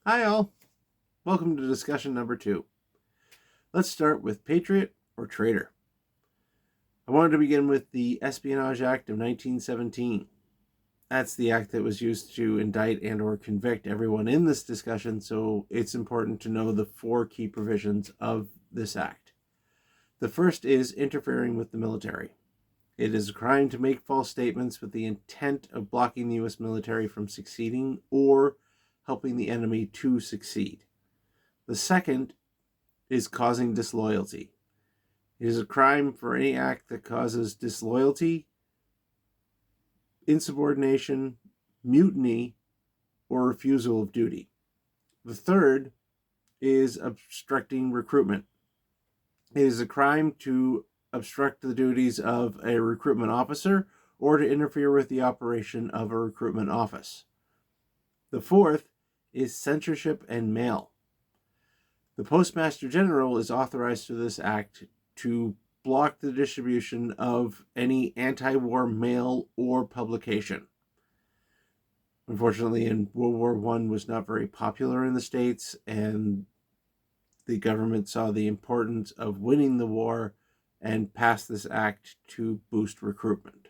Hi all, welcome to discussion number 2. Let's start with Patriot or Traitor. I wanted to begin with the Espionage Act of 1917. That's the act that was used to indict and or convict everyone in this discussion, so it's important to know the 4 key provisions of this act. The first is interfering with the military. It is a crime to make false statements with the intent of blocking the U.S. military from succeeding or helping the enemy to succeed. The second is causing disloyalty. It is a crime for any act that causes disloyalty, insubordination, mutiny, or refusal of duty. The third is obstructing recruitment. It is a crime to obstruct the duties of a recruitment officer or to interfere with the operation of a recruitment office. The fourth is censorship and mail. The Postmaster General is authorized through this act to block the distribution of any anti-war mail or publication. Unfortunately, in World War I was not very popular in the States, and the government saw the importance of winning the war and passed this act to boost recruitment.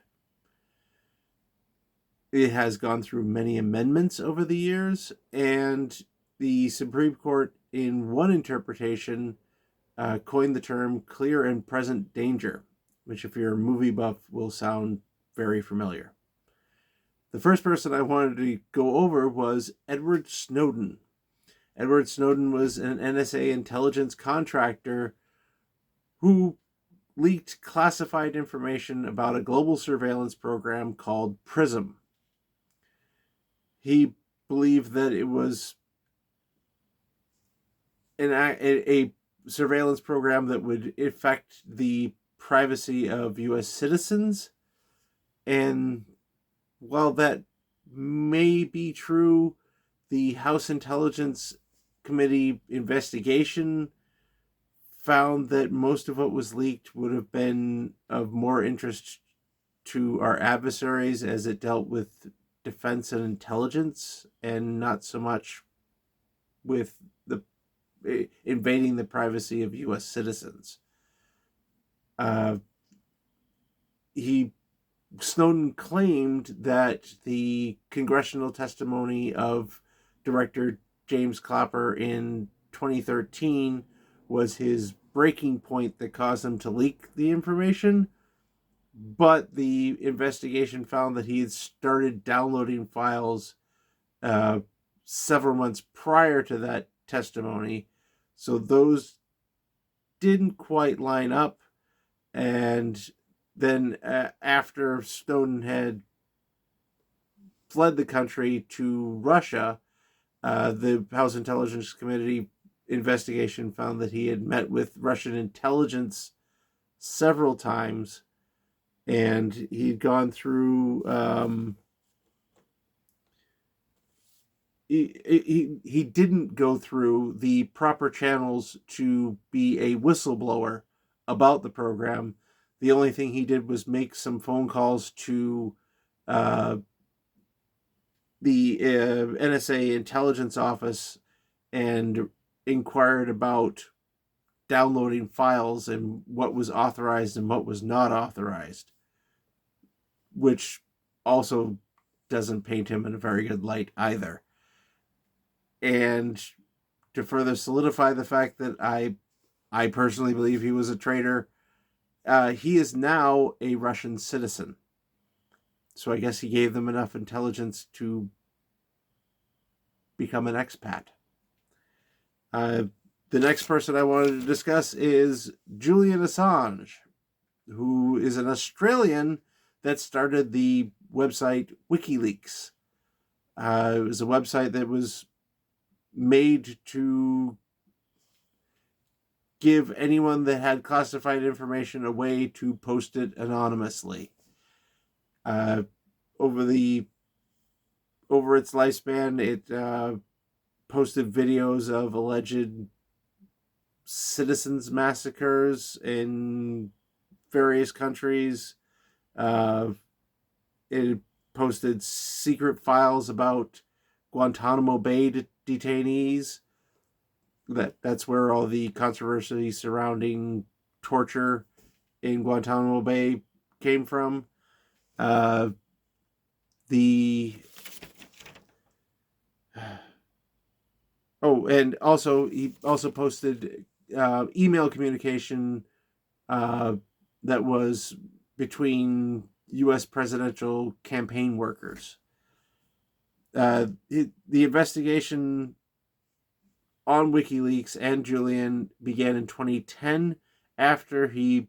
It has gone through many amendments over the years, and the Supreme Court, in one interpretation, coined the term clear and present danger, which, if you're a movie buff, will sound very familiar. The first person I wanted to go over was Edward Snowden. Edward Snowden was an NSA intelligence contractor who leaked classified information about a global surveillance program called PRISM. He believed that it was a surveillance program that would affect the privacy of U.S. citizens. And while that may be true, the House Intelligence Committee investigation found that most of what was leaked would have been of more interest to our adversaries, as it dealt with defense and intelligence and not so much with the invading the privacy of U.S. citizens. Snowden claimed that the congressional testimony of Director James Clapper in 2013 was his breaking point that caused him to leak the information, but the investigation found that he had started downloading files several months prior to that testimony, so those didn't quite line up. And then after Snowden had fled the country to Russia, the House Intelligence Committee investigation found that he had met with Russian intelligence several times, and he'd gone through he didn't go through the proper channels to be a whistleblower about the program. The only thing he did was make some phone calls to the NSA intelligence office and inquired about downloading files and what was authorized and what was not authorized, which also doesn't paint him in a very good light either. And to further solidify the fact that I personally believe he was a traitor, he is now a Russian citizen. So I guess he gave them enough intelligence to become an expat. The next person I wanted to discuss is Julian Assange, who is an Australian that started the website WikiLeaks. It was a website that was made to give anyone that had classified information a way to post it anonymously. Over its lifespan, it posted videos of alleged citizens massacres in various countries. It posted secret files about Guantanamo Bay detainees. That's where all the controversy surrounding torture in Guantanamo Bay came from. Uh, the and also he also posted email communication uh, that was between U.S. presidential campaign workers. The investigation on WikiLeaks and Julian began in 2010 after he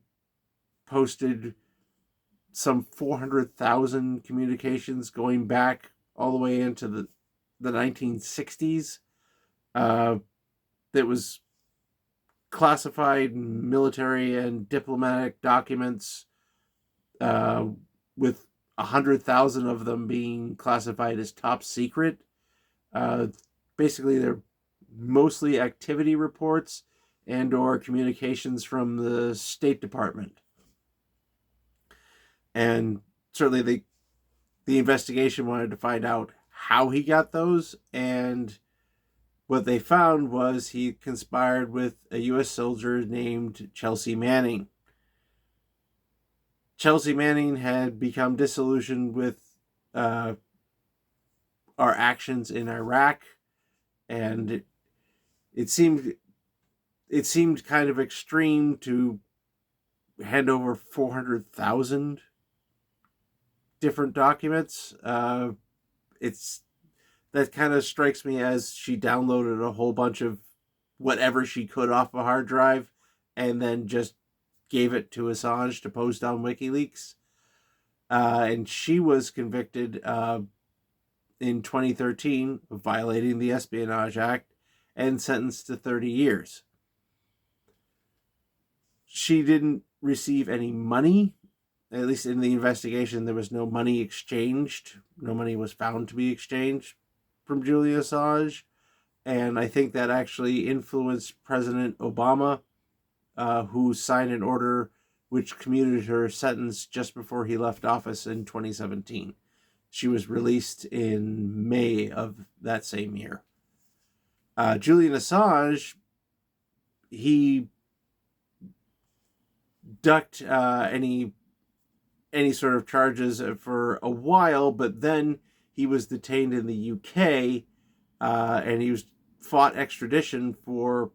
posted some 400,000 communications going back all the way into the 1960s. That was classified military and diplomatic documents, uh, with 100,000 of them being classified as top secret. Uh, Basically, they're mostly activity reports and or communications from the State Department. And certainly the investigation wanted to find out how he got those, and what they found was he conspired with a U.S. soldier named Chelsea Manning. Chelsea Manning had become disillusioned with uh, our actions in Iraq, and it seemed kind of extreme to hand over 400,000 different documents. It's That kind of strikes me as she downloaded a whole bunch of whatever she could off a hard drive and then just gave it to Assange to post on WikiLeaks. And she was convicted in 2013 of violating the Espionage Act and sentenced to 30 years. She didn't receive any money. At least in the investigation, there was no money exchanged. No money was found to be exchanged from Julian Assange. And I think that actually influenced President Obama, who signed an order which commuted her sentence just before he left office in 2017. She was released in May of that same year. Julian Assange, he ducked any sort of charges for a while, but then he was detained in the UK, and he was fought extradition for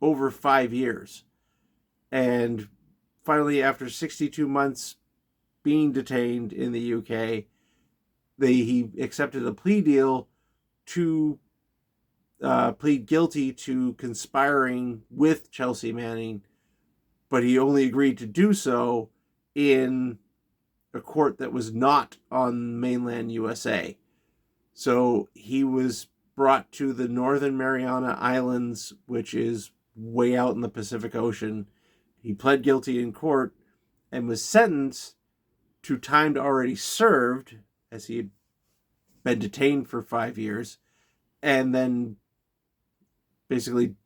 over 5 years. And finally, after 62 months being detained in the UK, he accepted a plea deal to plead guilty to conspiring with Chelsea Manning, but he only agreed to do so in a court that was not on mainland USA. So he was brought to the Northern Mariana Islands, which is way out in the Pacific Ocean. He pled guilty in court and was sentenced to time already served, as he had been detained for 5 years, and then basically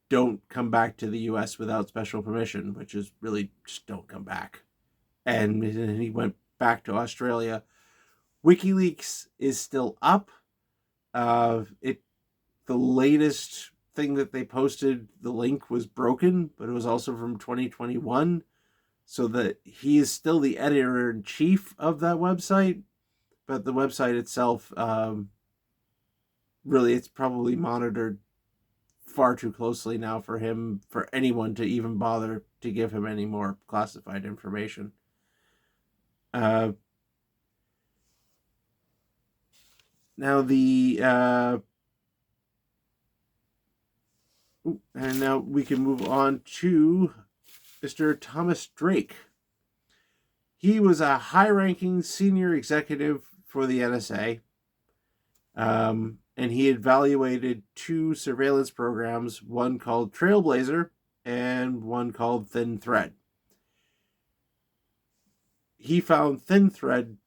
don't come back to the U.S. without special permission, which is really just don't come back. And he went back to Australia. WikiLeaks is still up. The latest thing that they posted, the link was broken, but it was also from 2021. So that he is still the editor-in-chief of that website, but the website itself, really, it's probably monitored far too closely now for anyone to even bother to give him any more classified information. Now and now we can move on to Mr. Thomas Drake. He was a high-ranking senior executive for the NSA, and he evaluated 2 surveillance programs, one called Trailblazer and one called Thin Thread. He found Thin Thread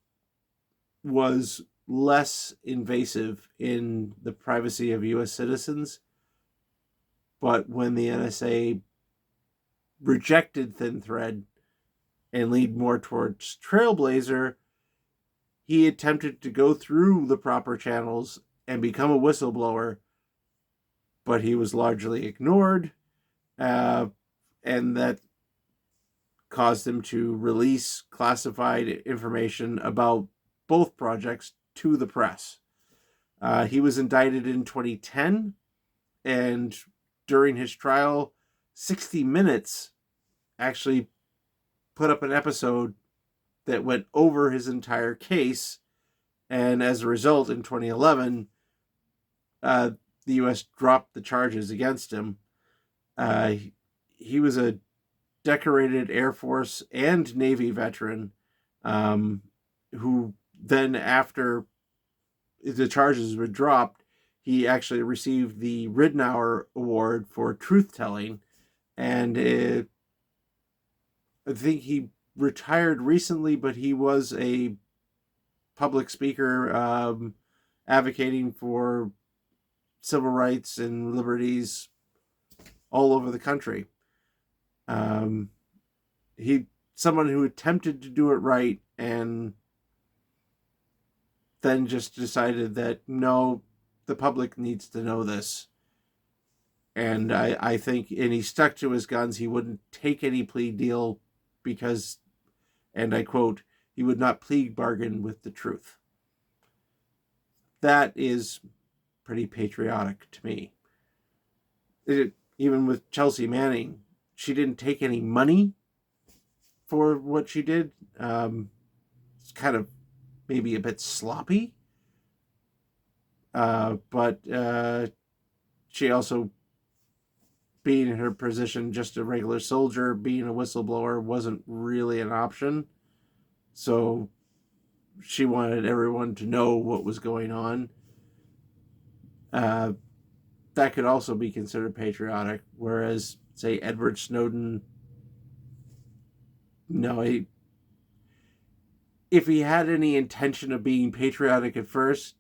was less invasive in the privacy of U.S. citizens, but when the NSA rejected Thin Thread and leaned more towards Trailblazer, he attempted to go through the proper channels and become a whistleblower but he was largely ignored, and that caused him to release classified information about both projects to the press. He was indicted in 2010, and during his trial, 60 Minutes actually put up an episode that went over his entire case, and as a result, in 2011, the U.S. dropped the charges against him. He was a decorated Air Force and Navy veteran, who then, after the charges were dropped, he actually received the Ridenour Award for truth-telling, and I think he retired recently, but he was a public speaker, advocating for civil rights and liberties all over the country. Someone who attempted to do it right and then just decided that no, the public needs to know this. And I think, and he stuck to his guns. He wouldn't take any plea deal because, and I quote, he would not plea bargain with the truth. That is pretty patriotic to me. Even with Chelsea Manning, she didn't take any money for what she did. It's kind of maybe a bit sloppy. But she also, being in her position, just a regular soldier, being a whistleblower wasn't really an option. So she wanted everyone to know what was going on. That could also be considered patriotic, whereas, say, Edward Snowden, no, if he had any intention of being patriotic at first,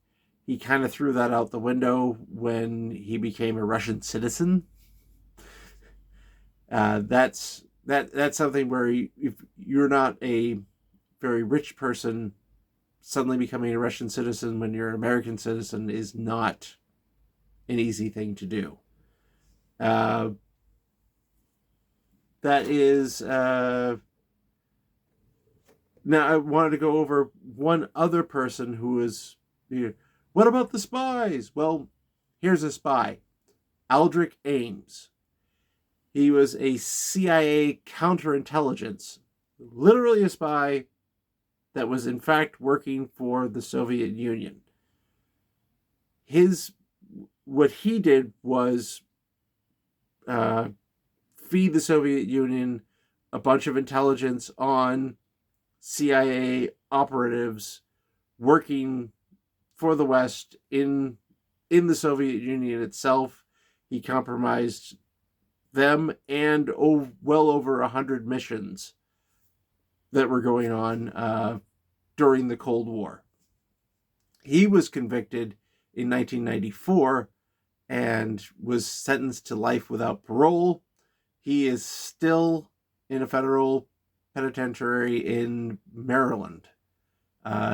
he kind of threw that out the window when he became a Russian citizen. That's something where if you're not a very rich person, suddenly becoming a Russian citizen when you're an American citizen is not an easy thing to do. That is... Now, I wanted to go over one other person who is... What about the spies? Well, here's a spy. Aldrich Ames. He was a CIA counterintelligence, literally a spy that was in fact working for the Soviet Union. What he did was feed the Soviet Union a bunch of intelligence on CIA operatives working for the West in the Soviet Union itself. He compromised them and well over 100 missions that were going on during the Cold War. He was convicted in 1994 and was sentenced to life without parole. He is still in a federal penitentiary in Maryland.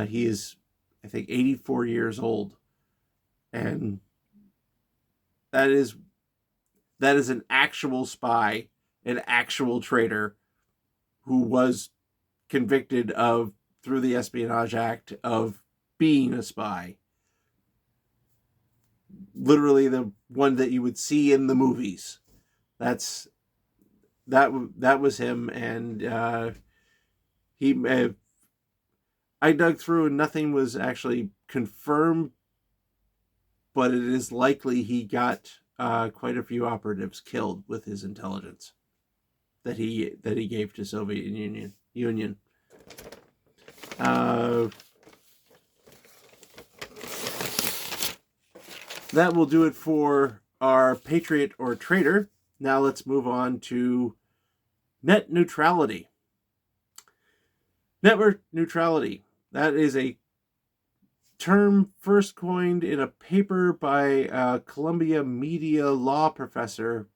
He is, I think, 84 years old. And that is an actual spy, an actual traitor who was convicted of, through the Espionage Act, of being a spy. Literally the one that you would see in the movies. That was him, and I dug through and nothing was actually confirmed, but it is likely he got quite a few operatives killed with his intelligence that he gave to Soviet Union. That will do it for our Patriot or Traitor. Now let's move on to net neutrality. Network neutrality. That is a term first coined in a paper by a Columbia media law professor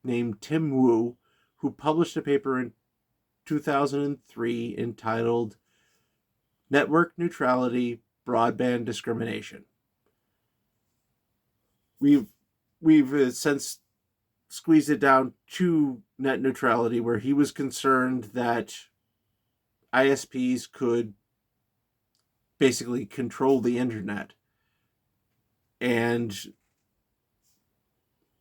named Tim Wu, who published a paper in 2003 entitled Network Neutrality, Broadband Discrimination. we've since squeezed it down to net neutrality, where he was concerned that ISPs could basically control the internet. And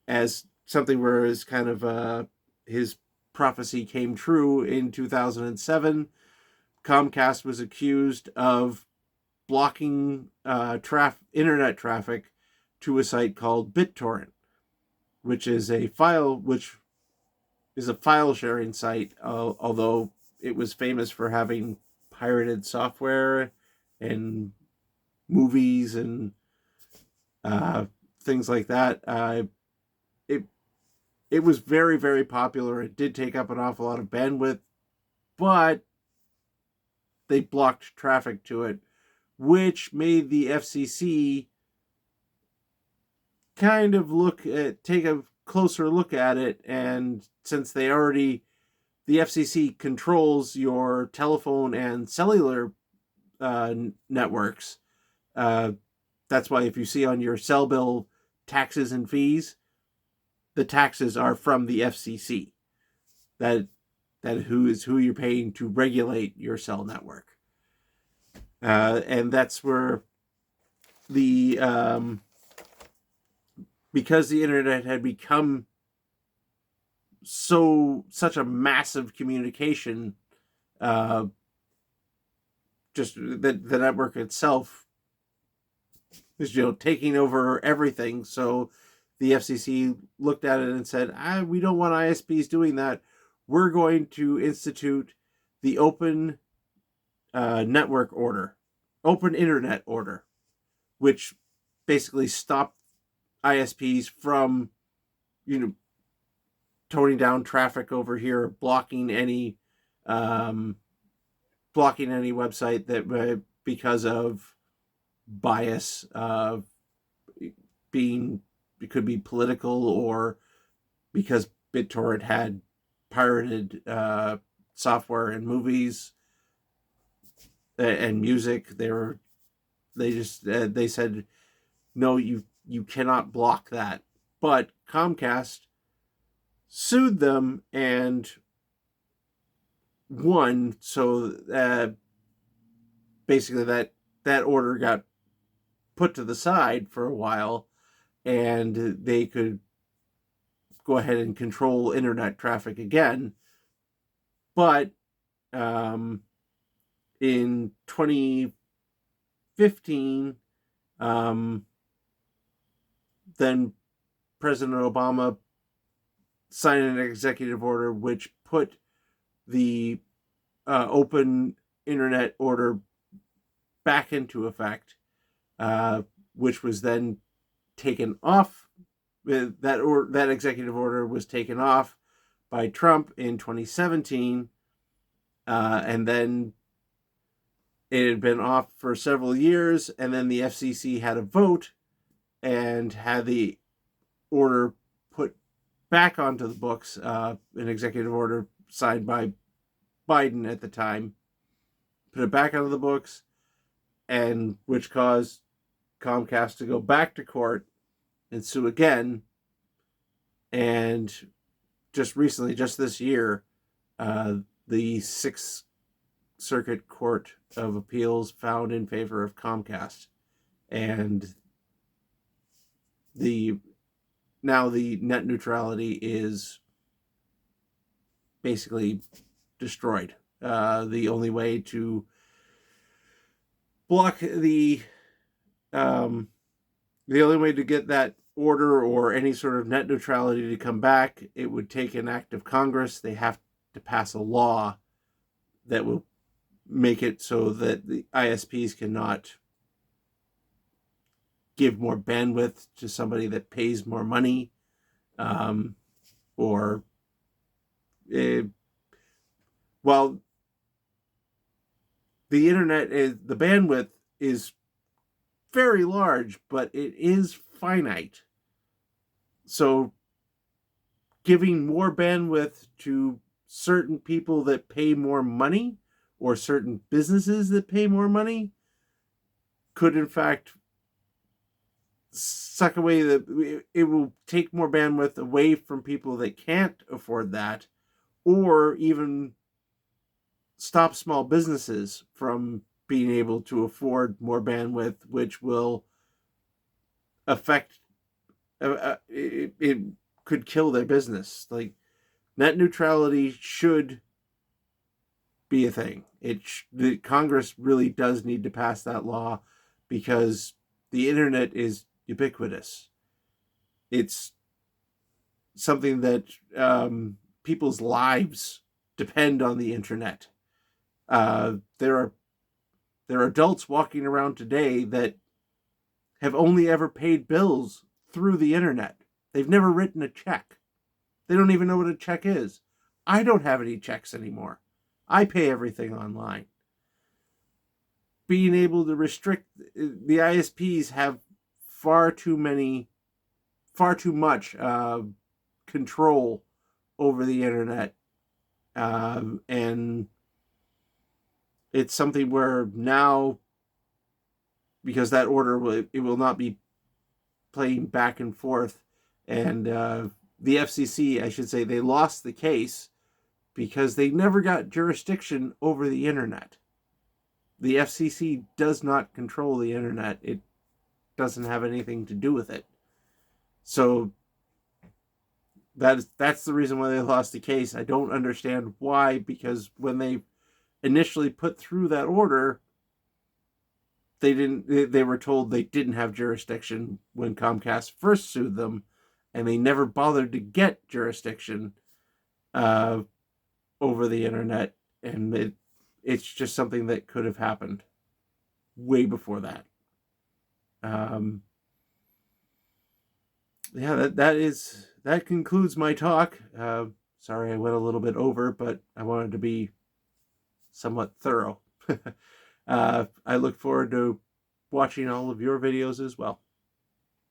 as something where his kind of his prophecy came true in 2007, Comcast was accused of blocking internet traffic to a site called BitTorrent, which is a file sharing site, although it was famous for having pirated software and movies and things like that. It it was very, very popular. It did take up an awful lot of bandwidth, but they blocked traffic to it, which made the FCC kind of take a closer look at it. And since the FCC controls your telephone and cellular networks, that's why if you see on your cell bill taxes and fees, the taxes are from the FCC. That who you're paying to regulate your cell network, and that's where the because the internet had become such a massive communication, just the network itself is taking over everything. So the FCC looked at it and said, we don't want ISPs doing that. We're going to institute the open network order, open internet order, which basically stopped ISPs from, toning down traffic over here, blocking any website that because of bias, it could be political, or because BitTorrent had pirated software and movies and music. They said, no, you cannot block that. But Comcast sued them and won. So basically that order got put to the side for a while, and they could go ahead and control internet traffic again. But in 2015, then President Obama signed an executive order which put the open internet order back into effect, which was then taken off. That executive order was taken off by Trump in 2017, and then it had been off for several years, and then the FCC had a vote and had the order put back onto the books, an executive order signed by Biden at the time, put it back onto the books, and which caused Comcast to go back to court and sue again. And just recently, just this year, the Sixth Circuit Court of Appeals found in favor of Comcast, and now the net neutrality is basically destroyed. The only way to block the only way to get that order or any sort of net neutrality to come back, it would take an act of Congress. They have to pass a law that will make it so that the ISPs cannot give more bandwidth to somebody that pays more money, or well, the internet the bandwidth is very large, but it is finite. So giving more bandwidth to certain people that pay more money, or certain businesses that pay more money, could in fact suck away it will take more bandwidth away from people that can't afford that, or even stop small businesses from being able to afford more bandwidth, which will affect it could kill their business. Like, net neutrality should be a thing. The Congress really does need to pass that law, because the internet is ubiquitous. It's something that people's lives depend on the internet. There are adults walking around today that have only ever paid bills through the internet. They've never written a check. They don't even know what a check is. I don't have any checks anymore. I pay everything online. Being able to restrict the ISPs have far too much control over the internet, and it's something where now, because that order will not be playing back and forth, and the FCC, I should say, they lost the case because they never got jurisdiction over the internet. The FCC does not control the internet. It doesn't have anything to do with it. So that's the reason why they lost the case. I don't understand why, because when they initially put through that order, they were told they didn't have jurisdiction when Comcast first sued them, and they never bothered to get jurisdiction over the internet, and it's just something that could have happened way before that. Yeah, that concludes my talk. Sorry I went a little bit over, but I wanted to be somewhat thorough. I look forward to watching all of your videos as well.